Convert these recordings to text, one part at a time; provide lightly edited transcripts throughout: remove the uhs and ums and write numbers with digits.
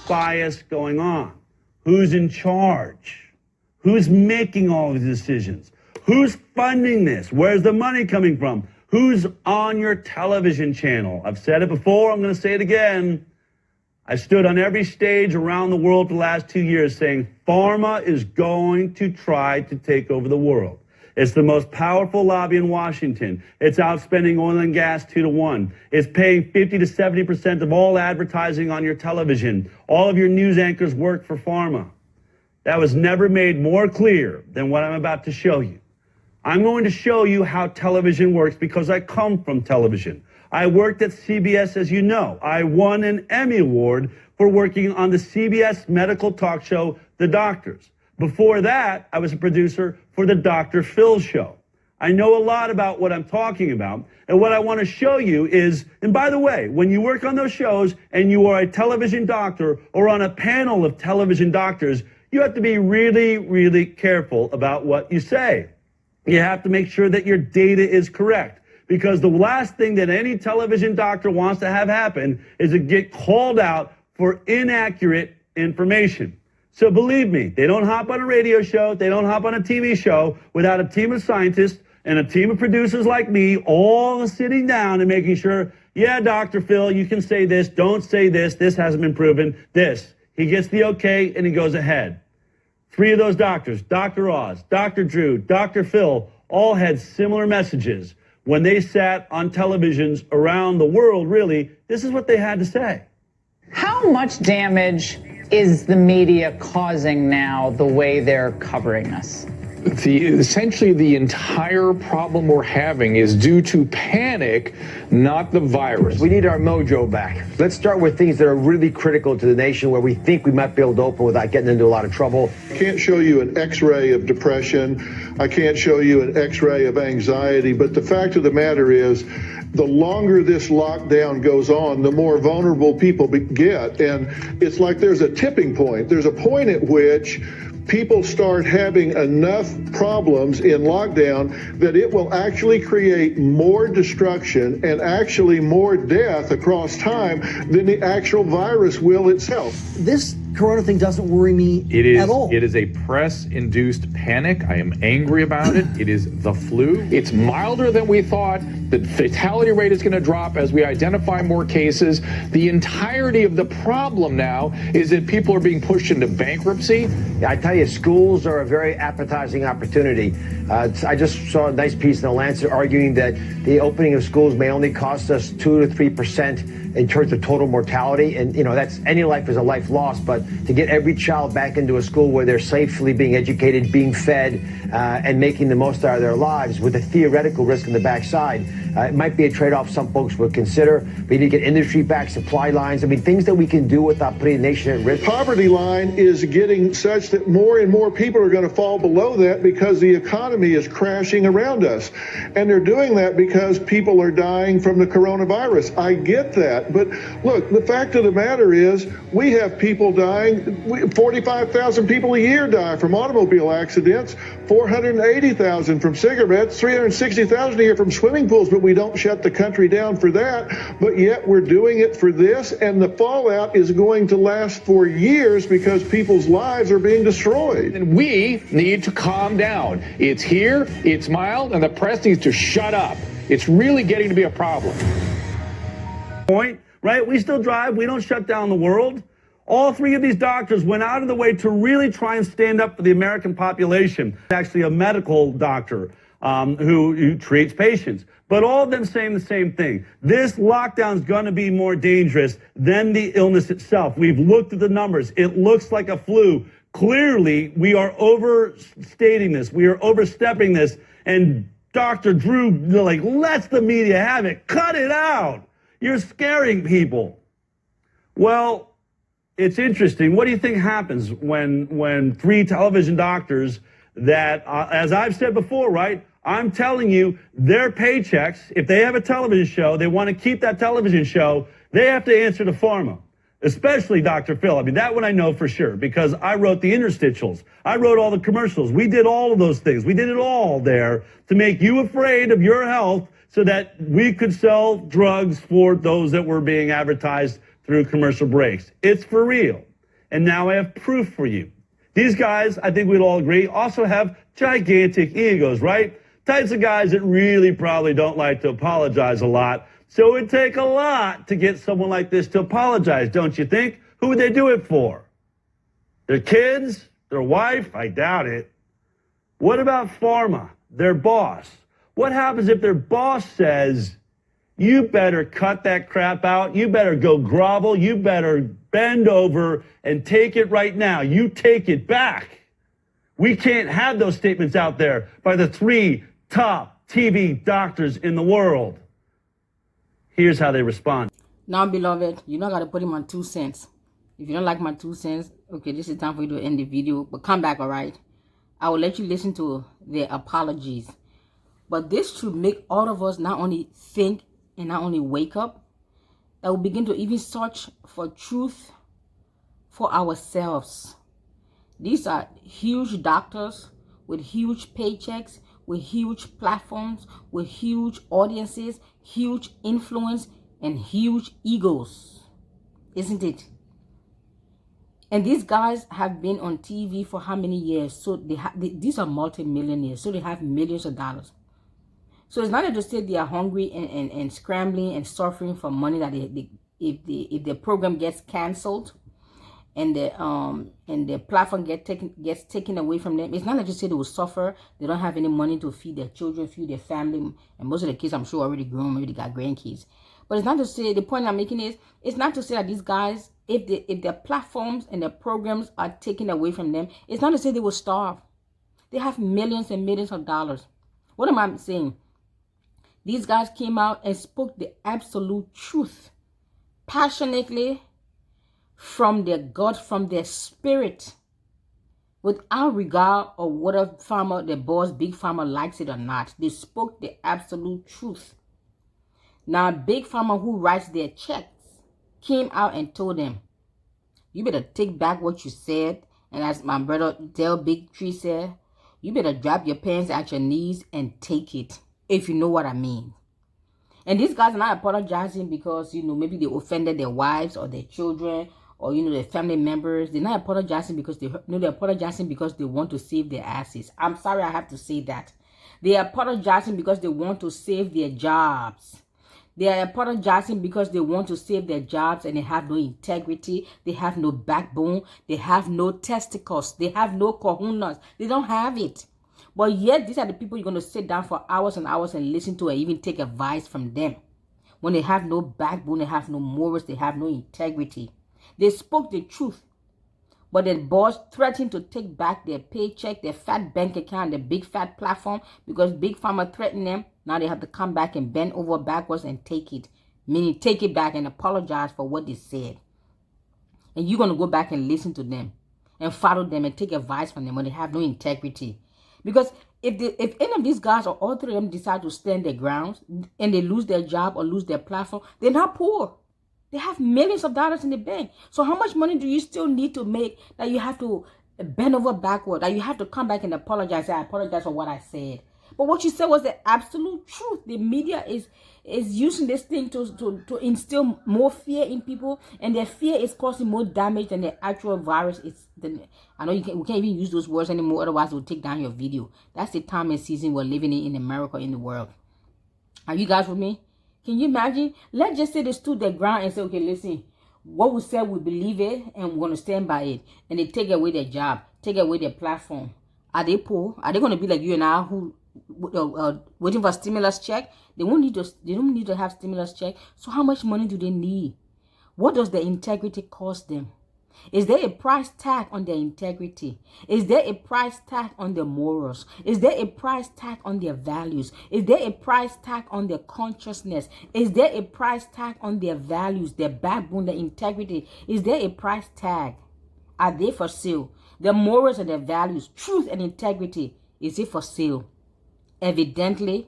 bias going on? Who's in charge? Who's making all of the decisions? Who's funding this? Where's the money coming from? Who's on your television channel? I've said it before, I'm going to say it again. I stood on every stage around the world for the last 2 years saying pharma is going to try to take over the world. It's the most powerful lobby in Washington. It's outspending oil and gas 2-to-1. It's paying 50 to 70% of all advertising on your television. All of your news anchors work for pharma. That was never made more clear than what I'm about to show you. I'm going to show you how television works because I come from television. I worked at CBS, as you know. I won an Emmy Award for working on the CBS medical talk show, The Doctors. Before that, I was a producer for the Dr. Phil show. I know a lot about what I'm talking about, and what I want to show you is, and by the way, when you work on those shows and you are a television doctor or on a panel of television doctors, you have to be really, really careful about what you say. You have to make sure that your data is correct, because the last thing that any television doctor wants to have happen is to get called out for inaccurate information. So believe me, they don't hop on a radio show, they don't hop on a TV show without a team of scientists and a team of producers like me all sitting down and making sure, yeah, Dr. Phil, you can say this, don't say this, this hasn't been proven, this. He gets the okay and he goes ahead. 3 of those doctors, Dr. Oz, Dr. Drew, Dr. Phil, all had similar messages. When they sat on televisions around the world, really, this is what they had to say. How much damage is the media causing now the way they're covering us? Essentially, the entire problem we're having is due to panic, not the virus. We need our mojo back. Let's start with things that are really critical to the nation, where we think we might be able to open without getting into a lot of trouble. I can't show you an x-ray of depression. I can't show you an x-ray of anxiety. But the fact of the matter is, the longer this lockdown goes on, the more vulnerable people get. And it's like there's a tipping point. There's a point at which people start having enough problems in lockdown that it will actually create more destruction and actually more death across time than the actual virus will itself. This corona thing doesn't worry me at all. It is a press-induced panic. I am angry about it. It is the flu. It's milder than we thought. The fatality rate is going to drop as we identify more cases. The entirety of the problem now is that people are being pushed into bankruptcy. I tell you, schools are a very appetizing opportunity. I just saw a nice piece in The Lancet arguing that the opening of schools may only cost us 2 to 3% in terms of total mortality. And, you know, that's any life is a life lost. But to get every child back into a school where they're safely being educated, being fed, and making the most out of their lives with a theoretical risk in the backside, it might be a trade-off some folks would consider. We need to get industry back, supply lines. I mean, things that we can do without putting the nation at risk. Poverty line is getting such that more and more people are going to fall below that because the economy is crashing around us. And they're doing that because people are dying from the coronavirus. I get that. But look, the fact of the matter is we have people dying. 45,000 people a year die from automobile accidents, 480,000 from cigarettes, 360,000 a year from swimming pools. But we don't shut the country down for that. But yet we're doing it for this. And the fallout is going to last for years because people's lives are being destroyed. And we need to calm down. It's here, it's mild, and the press needs to shut up. It's really getting to be a problem. Point, right? We still drive. We don't shut down the world. All 3 of these doctors went out of the way to really try and stand up for the American population. Actually, a medical doctor who treats patients. But all of them saying the same thing. This lockdown is going to be more dangerous than the illness itself. We've looked at the numbers. It looks like a flu. Clearly, we are overstating this. We are overstepping this. And Dr. Drew, lets the media have it. Cut it out. You're scaring people. Well, it's interesting. What do you think happens when 3 television doctors that, as I've said before, right? I'm telling you, their paychecks, if they have a television show, they want to keep that television show, they have to answer to pharma, especially Dr. Phil. I mean, that one I know for sure because I wrote the interstitials. I wrote all the commercials. We did all of those things. We did it all there to make you afraid of your health so that we could sell drugs for those that were being advertised through commercial breaks. It's for real. And now I have proof for you. These guys, I think we'd all agree, also have gigantic egos, right? Types of guys that really probably don't like to apologize a lot. So it would take a lot to get someone like this to apologize, don't you think? Who would they do it for? Their kids? Their wife? I doubt it. What about pharma? Their boss? What happens if their boss says, you better cut that crap out, you better go grovel, you better bend over and take it right now, you take it back? We can't have those statements out there by the 3 top TV doctors in the world. Here's how they respond. Now, beloved, you don't got to put him on 2 cents. If you don't like my 2 cents, okay, this is time for you to end the video, but come back, all right? I will let you listen to their apologies. But this should make all of us not only think and not only wake up, that we begin to even search for truth for ourselves. These are huge doctors with huge paychecks, with huge platforms, with huge audiences, huge influence, and huge egos, isn't it? And these guys have been on TV for how many years? So these are multi-millionaires, so they have millions of dollars. So it's not to say they are hungry and scrambling and suffering for money that if the program gets canceled and the platform gets taken away from them, it's not like to say they will suffer. They don't have any money to feed their children, feed their family, and most of the kids I'm sure already grown, maybe they got grandkids. But it's not to say, the point I'm making is, it's not to say that these guys, if their platforms and their programs are taken away from them, it's not to say they will starve. They have millions and millions of dollars. What am I saying? These guys came out and spoke the absolute truth, passionately, from their gut, from their spirit, without regard of whether farmer, the boss, big farmer likes it or not. They spoke the absolute truth. Now, big farmer who writes their checks came out and told them, you better take back what you said. And as my brother Del Big Tree said, you better drop your pants at your knees and take it, if you know what I mean. And these guys are not apologizing because, maybe they offended their wives or their children or, their family members. They're not apologizing because they're apologizing because they want to save their asses. I'm sorry I have to say that. They're apologizing because they want to save their jobs. They are apologizing because they want to save their jobs and they have no integrity. They have no backbone. They have no testicles. They have no kahunas. They don't have it. But yet, these are the people you're going to sit down for hours and hours and listen to and even take advice from them. When they have no backbone, they have no morals, they have no integrity. They spoke the truth. But the boss threatened to take back their paycheck, their fat bank account, their big fat platform, because Big Pharma threatened them. Now they have to come back and bend over backwards and take it. Meaning take it back and apologize for what they said. And you're going to go back and listen to them and follow them and take advice from them when they have no integrity. Because if any of these guys or all 3 of them decide to stand their grounds and they lose their job or lose their platform, they're not poor. They have millions of dollars in the bank. So how much money do you still need to make that you have to bend over backward, that you have to come back and apologize? I apologize for what I said. But what you said was the absolute truth. The media is using this thing to instill more fear in people, and their fear is causing more damage than the actual virus. I know we can't even use those words anymore, otherwise we'll take down your video. That's the time and season we're living in America, in the world. Are you guys with me? Can you imagine? Let's just say they stood their ground and say, okay, listen, what we said, we believe it, and we're going to stand by it. And they take away their job, take away their platform. Are they poor? Are they going to be like you and I, who waiting for a stimulus check? They don't need to have stimulus check. So how much money do they need? What does their integrity cost them? Is there a price tag on their integrity? Is there a price tag on their morals? Is there a price tag on their values? Is there a price tag on their consciousness? Is there a price tag on their values, their backbone, their integrity? Is there a price tag? Are they for sale? Their morals and their values, truth and integrity, is it for sale? Evidently,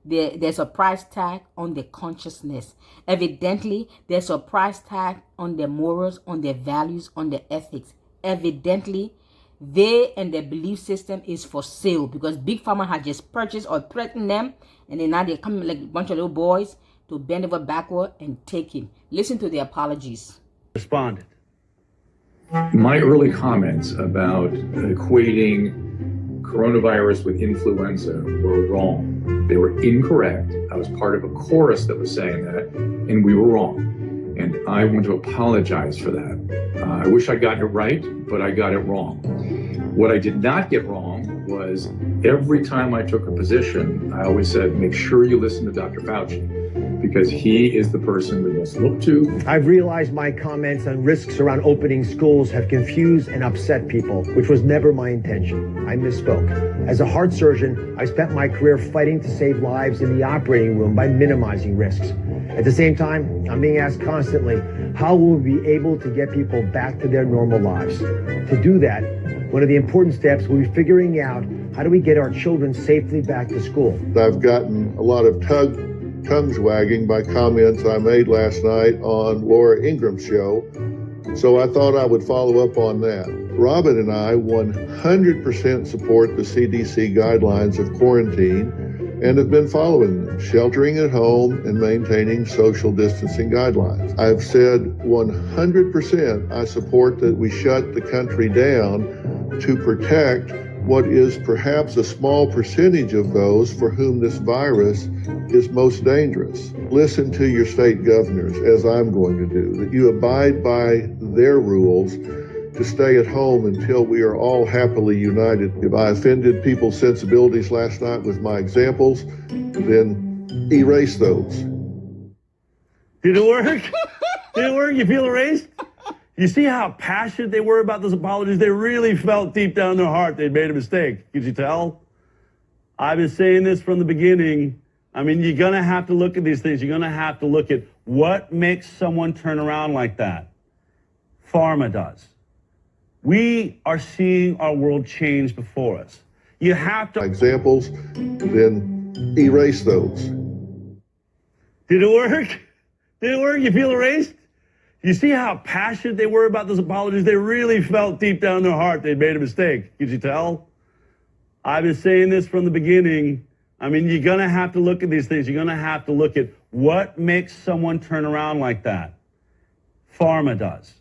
there's a price tag on their consciousness. Evidently, there's a price tag on their morals, on their values, on their ethics. Evidently, they and their belief system is for sale, because Big Pharma had just purchased or threatened them, and then now they're coming like a bunch of little boys to bend over backward and take him. Listen to the apologies. Responded. My early comments about equating coronavirus with influenza were wrong. They were incorrect. I was part of a chorus that was saying that, and we were wrong. And I want to apologize for that. I wish I'd gotten it right, but I got it wrong. What I did not get wrong was every time I took a position, I always said, make sure you listen to Dr. Fauci, because he is the person we must look to. I've realized my comments on risks around opening schools have confused and upset people, which was never my intention. I misspoke. As a heart surgeon, I spent my career fighting to save lives in the operating room by minimizing risks. At the same time, I'm being asked constantly, how will we be able to get people back to their normal lives? To do that, one of the important steps will be figuring out how do we get our children safely back to school. I've gotten a lot of tongues wagging by comments I made last night on Laura Ingram's show, so I thought I would follow up on that. Robin and I 100% support the CDC guidelines of quarantine and have been following them, sheltering at home and maintaining social distancing guidelines. I've said 100% I support that we shut the country down to protect what is perhaps a small percentage of those for whom this virus is most dangerous. Listen to your state governors, as I'm going to do, that you abide by their rules to stay at home until we are all happily united. If I offended people's sensibilities last night with my examples, then erase those. Did it work? Did it work? You feel erased? You see how passionate they were about those apologies? They really felt deep down in their heart they'd made a mistake. Could you tell? I've been saying this from the beginning. I mean, you're going to have to look at these things. You're going to have to look at what makes someone turn around like that. Pharma does. We are seeing our world change before us. You have to... Examples, then erase those. Did it work? Did it work? You feel erased? You see how passionate they were about those apologies? They really felt deep down in their heart they'd made a mistake. Could you tell? I've been saying this from the beginning. I mean, you're going to have to look at these things. You're going to have to look at what makes someone turn around like that. Pharma does.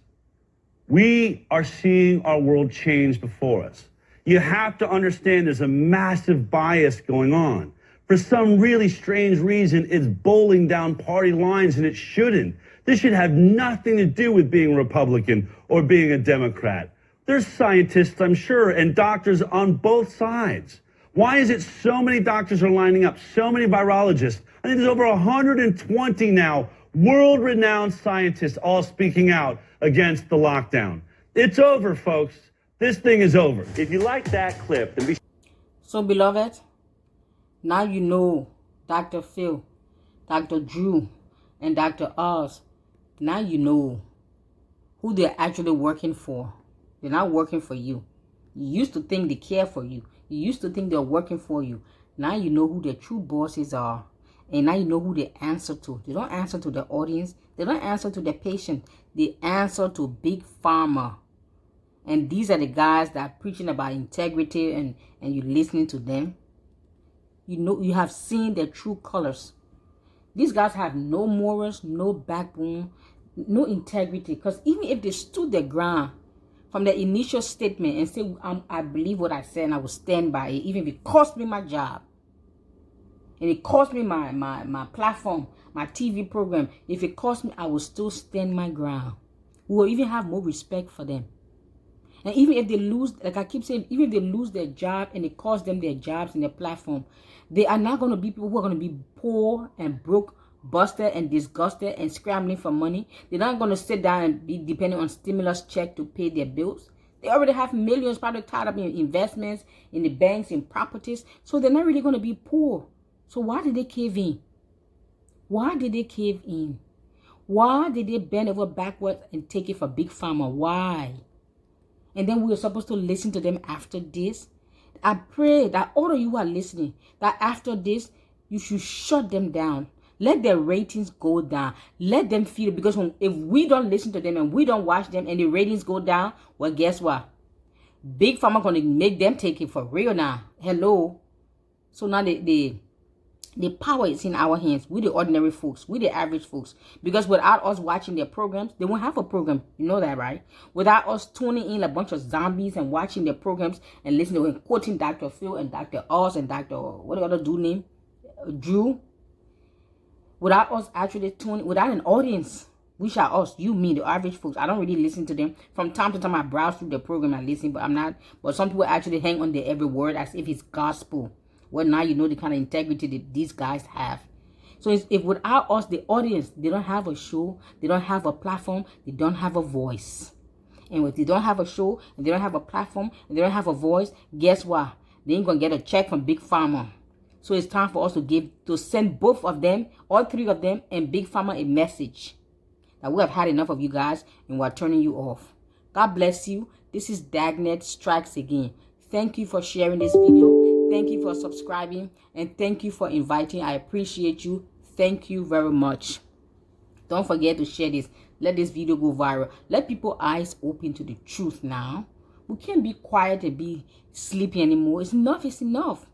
We are seeing our world change before us. You have to understand there's a massive bias going on. For some really strange reason, it's bowling down party lines, and it shouldn't. This should have nothing to do with being Republican or being a Democrat. There's scientists, I'm sure, and doctors on both sides. Why is it so many doctors are lining up, so many virologists? I think there's over 120 now, world-renowned scientists all speaking out against the lockdown. It's over, folks. This thing is over. If you like that clip, then be... So, beloved, now you know Dr. Phil, Dr. Drew, and Dr. Oz. Now you know who they're actually working for. They're not working for you. You used to think they care for you. You used to think they're working for you. Now you know who their true bosses are. And now you know who they answer to. They don't answer to the audience. They don't answer to the patient. They answer to Big Pharma. And these are the guys that are preaching about integrity, and you're listening to them. You know, you have seen their true colors. These guys have no morals, no backbone, no integrity. Because even if they stood their ground from the initial statement and say, I believe what I said and I will stand by it, even if it cost me my job, and it cost me my platform, my TV program, if it cost me, I will still stand my ground. We will even have more respect for them. And even if they lose, like I keep saying, even if they lose their job and it costs them their jobs and their platform, they are not going to be people who are going to be poor and broke, busted and disgusted and scrambling for money. They're not going to sit down and be dependent on stimulus check to pay their bills. They already have millions probably tied up in investments, in the banks, in properties. So they're not really going to be poor. So why did they cave in? Why did they cave in? Why did they bend over backwards and take it for Big Pharma? Why? And then we were supposed to listen to them after this. I pray that all of you who are listening, that after this, you should shut them down. Let their ratings go down. Let them feel it. Because if we don't listen to them and we don't watch them and the ratings go down, well, guess what? Big Pharma going to make them take it for real now. Hello. So now they The power is in our hands. We the ordinary folks. We the average folks. Because without us watching their programs, they won't have a program. You know that, right? Without us tuning in a bunch of zombies and watching their programs and listening and quoting Dr. Phil and Dr. Oz and Dr. What the other dude name? Drew. Without us actually tuning, without an audience, we shall us, you, me, the average folks. I don't really listen to them. From time to time, I browse through the program and listen, but I'm not. But some people actually hang on their every word as if it's gospel. Well, now you know the kind of integrity that these guys have. So if without us, the audience, they don't have a show, they don't have a platform, they don't have a voice. And if they don't have a show, and they don't have a platform, and they don't have a voice, guess what? They ain't gonna get a check from Big Pharma. So it's time for us to send both of them, all three of them, and Big Pharma a message that we have had enough of you guys and we're turning you off. God bless you. This is Dagnetw Strikes Again. Thank you for sharing this video. Thank you for subscribing, and thank you for inviting. I appreciate you. Thank you very much. Don't forget to share this. Let this video go viral. Let people's eyes open to the truth now. We can't be quiet and be sleepy anymore. It's enough. It's enough.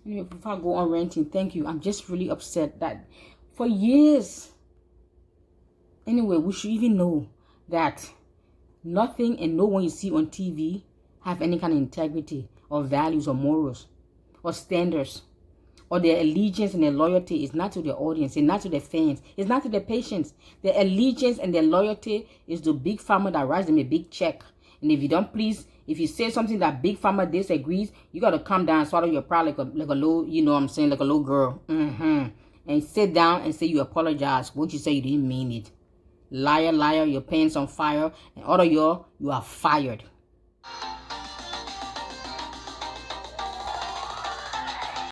Anyway, before I go on ranting, thank you. I'm just really upset that for years, anyway, we should even know that nothing and no one you see on TV have any kind of integrity or values or morals or standards, or their allegiance and their loyalty is not to their audience, it's not to their fans, it's not to their patients. Their allegiance and their loyalty is to Big Pharma that writes them a big check. And if you don't please, if you say something that Big Pharma disagrees, you got to come down and swallow your pride like a little, you know what I'm saying, like a little girl. And sit down and say you apologize. What you say, you didn't mean it. Liar, liar, your pants on fire. And all of you are fired.